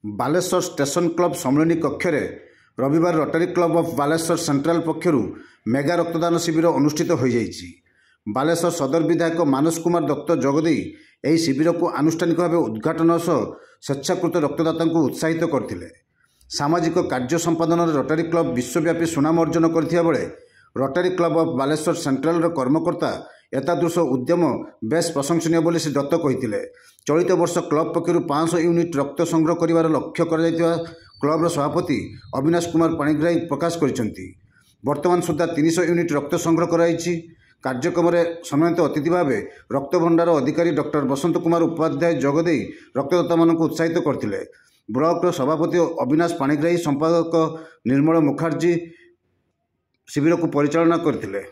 Baleshwar station club सम्मिलनी कक्ष रविवार Rotary Club of Baleswar Central पक्षर मेगा रक्तदान शिविर अनुष्ठित हो जाइछि। बालेश्वर सदर विधायक मानस कुमार दत्त जोगदे यह शिविर को आनुष्ठानिक भाव उद्घाटन सह स्वेच्छाकृत रक्तदाता को उत्साहित करथिले। सामाजिक कार्य संपादन रोटरी क्लब विश्वव्यापी सुनाम अर्जन करथिया बेले Rotary Club of Baleswar Central कर्मकर्ता एतादृश उद्यम बेस प्रशंसनीय बोली श्री दत्त कहिथिले। चलित वर्ष क्लब पक्षर 500 यूनिट रक्त संग्रह करिवार लक्ष्य कर क्लबर सभापति अविनाश कुमार पाणिग्राही प्रकाश करिसेंति। वर्तमान सुधा 300 यूनिट रक्त संग्रह कराइछि। कार्यक्रम में सम्मानित अतिथि भाव रक्त भंडार अधिकारी डॉक्टर बसंत कुमार उपाध्याय जोगदे रक्तदाता मानक उत्साहित करथिले। ब्लॉक सभापति अविनाश पाणिग्राही संपादक निर्मल मुखर्जी शिविर को परिचालना करथिले।